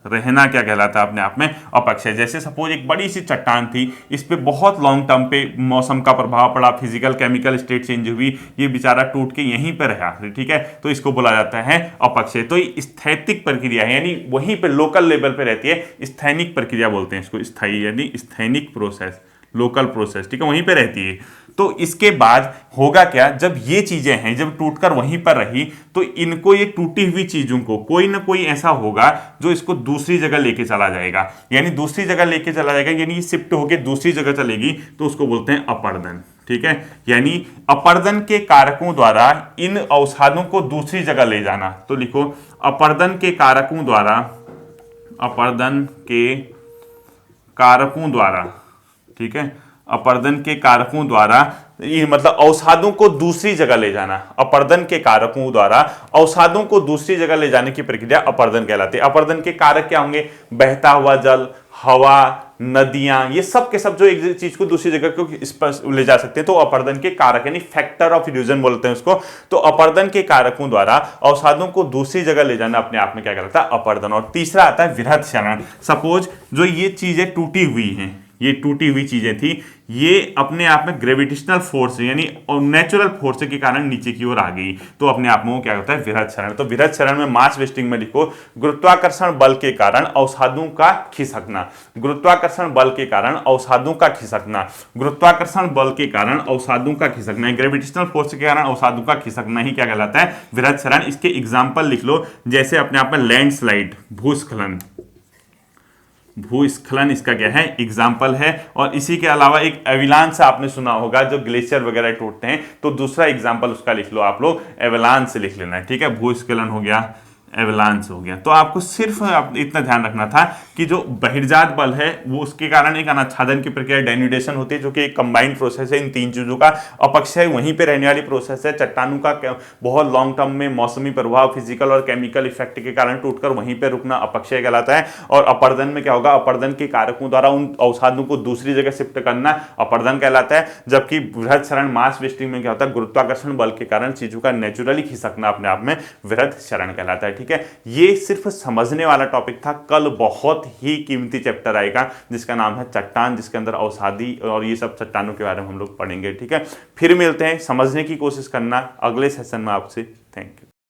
S1: रहना क्या कहलाता है अपने आप में अपक्षय। जैसे सपोज एक बड़ी सी चट्टान थी, इस पे बहुत लॉन्ग टर्म पे मौसम का प्रभाव पड़ा, फिजिकल केमिकल स्टेट चेंज हुई, ये बेचारा टूट के यहीं पे रहा, ठीक है, तो इसको बोला जाता है अपक्षय। तो ये स्थैतिक प्रक्रिया है, यानी वहीं पे लोकल लेवल पे रहती है, स्थैनिक प्रक्रिया बोलते हैं इसको, स्थायी यानी स्थैनिक प्रोसेस, लोकल प्रोसेस, ठीक है, वहीं पे रहती है। तो इसके बाद होगा क्या, जब ये चीजें हैं, जब टूटकर वहीं पर रही, तो इनको, ये टूटी हुई चीजों को कोई ना कोई ऐसा होगा जो इसको दूसरी जगह लेके चला जाएगा, यानी दूसरी जगह लेके चला जाएगा, यानी ये शिफ्ट होके दूसरी जगह चलेगी, तो उसको बोलते हैं अपर्दन, ठीक है, यानी अपर्दन के कारकों द्वारा इन अवसादों को दूसरी जगह ले जाना। तो लिखो अपर्दन के कारकों द्वारा, अपर्दन के कारकों द्वारा, ठीक है, अपर्दन के कारकों द्वारा, ये मतलब अवसादों को दूसरी जगह ले जाना, अपर्दन के कारकों द्वारा अवसादों को दूसरी जगह ले जाने की प्रक्रिया अपर्दन कहलाती है। अपर्दन के कारक क्या होंगे, बहता हुआ जल, हवा, नदियां, ये सब के सब जो एक चीज को दूसरी जगह को ले जा सकते हैं, तो अपर्दन के कारक यानी फैक्टर ऑफ इल्यूजन बोलते हैं उसको। तो अपर्दन के कारकों द्वारा अवसादों को दूसरी जगह ले जाना अपने आप में क्या कहलाता है, अपर्दन। और तीसरा आता है वृहत क्षरण। सपोज जो ये चीजें टूटी हुई हैं, ये टूटी हुई चीजें थी, ये अपने आप में ग्रेविटेशनल फोर्स यानी नेचुरल फोर्स के कारण नीचे की ओर आ गई, तो अपने आप में वो क्या होता है, वृहत क्षरण। तो वृहत क्षरण में मास वेस्टिंग में लिखो गुरुत्वाकर्षण बल के कारण अवसादों का खिसकना, गुरुत्वाकर्षण बल के कारण अवसादों का खिसकना, गुरुत्वाकर्षण बल के कारण अवसादों का खिसकना, ग्रेविटेशनल फोर्स के कारण अवसादों का खिसकना ही क्या कहलाता है, वृहत क्षरण। इसके एग्जाम्पल लिख लो, जैसे अपने आप में लैंडस्लाइड, भूस्खलन, भूस्खलन इसका क्या है, एग्जाम्पल है। और इसी के अलावा एक एविलांस आपने सुना होगा, जो ग्लेशियर वगैरह टूटते हैं, तो दूसरा एग्जाम्पल उसका लिख लो आप लोग, एवलांस लिख लेना है, ठीक है, भूस्खलन हो गया, एवलांस हो गया। तो आपको सिर्फ इतना ध्यान रखना था कि जो बहिर्जात बल है वो उसके कारण एक अनाच्छादन की प्रक्रिया डेन्यूडेशन होती है, जो कि एक कंबाइंड प्रोसेस है इन तीन चीजों का। अपक्षय वहीं पे रहने वाली प्रोसेस है, चट्टानों का बहुत लॉन्ग टर्म में मौसमी प्रभाव, फिजिकल और केमिकल इफेक्ट के कारण टूटकर वहीं पे रुकना अपक्षय कहलाता है। और अपर्दन में क्या होगा, अपर्दन के कारकों द्वारा उन अवसादों को दूसरी जगह शिफ्ट करना अपर्दन कहलाता है। जबकि वृहत क्षरण, मास वेस्टिंग में क्या होता है, गुरुत्वाकर्षण बल के कारण चीजों का नेचुरली खिसकना अपने आप में वृहत क्षरण कहलाता है, ठीक है। ये सिर्फ समझने वाला टॉपिक था। कल बहुत ही कीमती चैप्टर आएगा जिसका नाम है चट्टान, जिसके अंदर अवसादी और ये सब चट्टानों के बारे में हम लोग पढ़ेंगे, ठीक है। फिर मिलते हैं, समझने की कोशिश करना अगले सेशन में आपसे। Thank you.